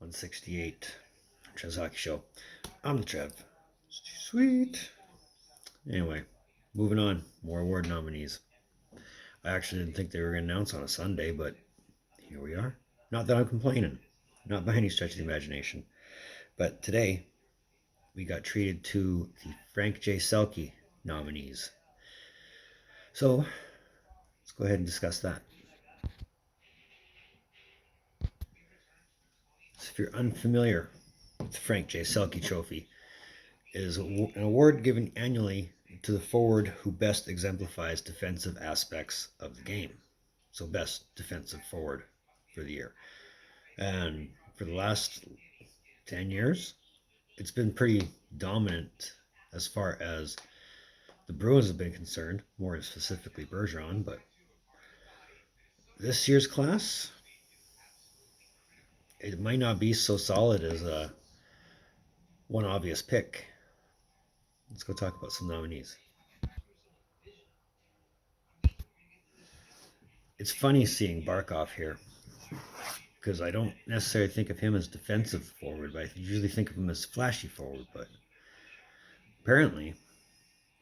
168. Trevs Hockey Show. I'm the Trev. Sweet. Anyway, moving on. More award nominees. I actually didn't think they were going to announce on a Sunday, but here we are. Not that I'm complaining. Not by any stretch of the imagination. But today, we got treated to the Frank J. Selke nominees. So, let's go ahead and discuss that. So if you're unfamiliar with the Frank J. Selke Trophy, it is an award given annually to the forward who best exemplifies defensive aspects of the game. So, best defensive forward for the year. And for the last 10 years, it's been pretty dominant as far as the Bruins have been concerned, more specifically Bergeron. But this year's class, it might not be so solid as one obvious pick. Let's go talk about some nominees. It's funny seeing Barkov here because I don't necessarily think of him as defensive forward, but I usually think of him as flashy forward. But apparently,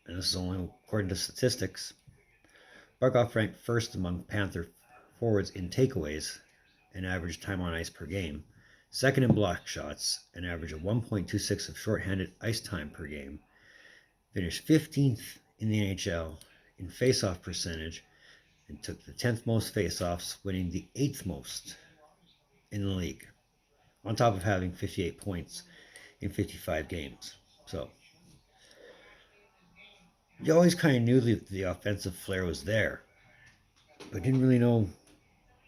and this is only according to statistics, Barkov ranked first among Panther forwards in takeaways, an average time on ice per game, second in block shots, an average of 1.26 of shorthanded ice time per game, finished 15th in the NHL in faceoff percentage, and took the 10th most faceoffs, winning the 8th most in the league, on top of having 58 points in 55 games. So, you always kind of knew the offensive flair was there, but didn't really know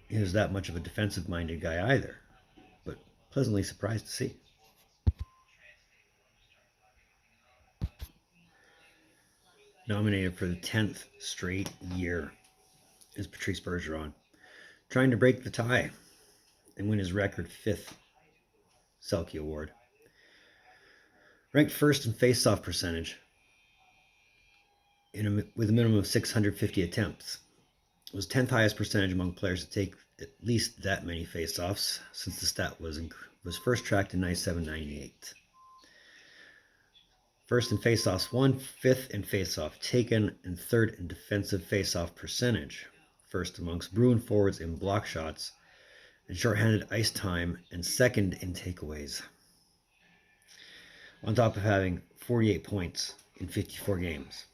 he was that much of a defensive-minded guy either. But pleasantly surprised to see. Nominated for the 10th straight year is Patrice Bergeron, trying to break the tie and win his record 5th Selke Award. Ranked first in face-off percentage with a minimum of 650 attempts. It was 10th highest percentage among players to take at least that many face-offs since the stat was first tracked in 97-98. First in face-offs won, 5th in face-off taken, and 3rd in defensive face-off percentage. First amongst Bruin forwards in block shots and shorthanded ice time, and 2nd in takeaways. On top of having 48 points in 54 games.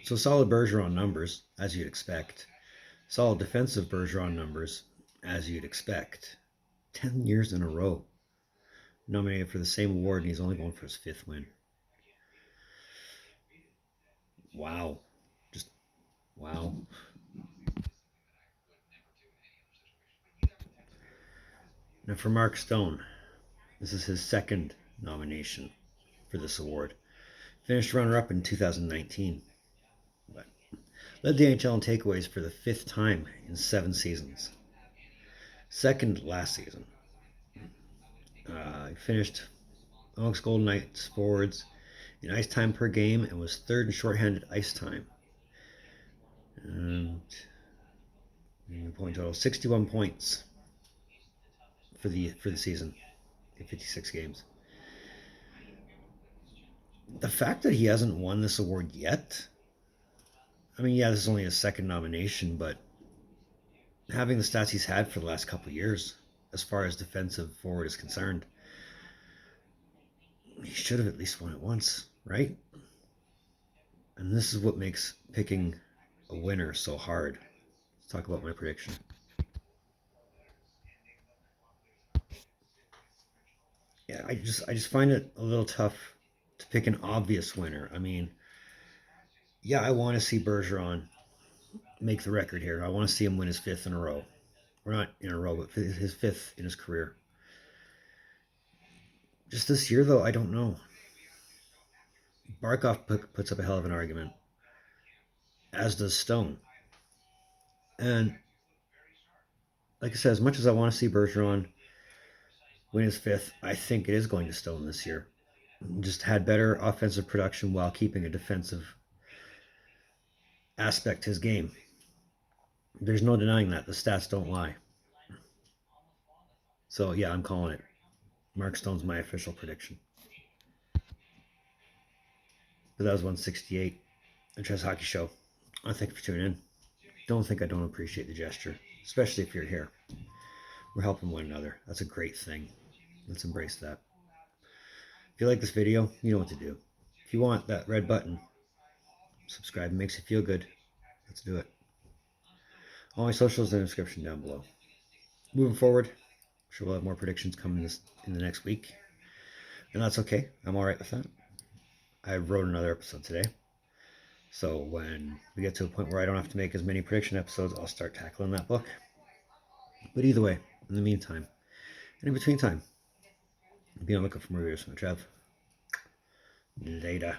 So solid Bergeron numbers, as you'd expect. Solid defensive Bergeron numbers, as you'd expect. 10 years in a row nominated for the same award, and he's only going for his 5th win. Wow. Just wow. Now for Mark Stone, this is his 2nd nomination for this award. Finished runner-up in 2019. But led the NHL in takeaways for the 5th time in 7 seasons. 2nd last season. He finished amongst Golden Knights forwards in ice time per game and was 3rd in shorthanded ice time. And point total 61 points for the season in 56 games. The fact that he hasn't won this award yet, I mean, yeah, this is only his 2nd nomination, but having the stats he's had for the last couple of years, as far as defensive forward is concerned, he should have at least won it once, right? And this is what makes picking a winner so hard. Let's talk about my prediction. Yeah, I just find it a little tough to pick an obvious winner. I mean, yeah, I want to see Bergeron make the record here. I want to see him win his 5th in a row. Or not in a row, but his 5th in his career. Just this year, though, I don't know. Barkov puts up a hell of an argument, as does Stone. And like I said, as much as I want to see Bergeron win his 5th, I think it is going to Stone this year. Just had better offensive production while keeping a defensive aspect to his game. There's no denying that. The stats don't lie. So yeah, I'm calling it. Mark Stone's my official prediction. But that was 168, the Trevs Hockey Show. I thank you for tuning in. Don't think I don't appreciate the gesture, especially if you're here. We're helping one another. That's a great thing. Let's embrace that. If you like this video, you know what to do. If you want that red button, subscribe. It makes you feel good. Let's do it. All my socials in the description down below. Moving forward, I'm sure we'll have more predictions coming in the next week. And that's okay. I'm all right with that. I wrote another episode today. So when we get to a point where I don't have to make as many prediction episodes, I'll start tackling that book. But either way, in the meantime, and in between time, be on the lookout for more videos from Trev. Later.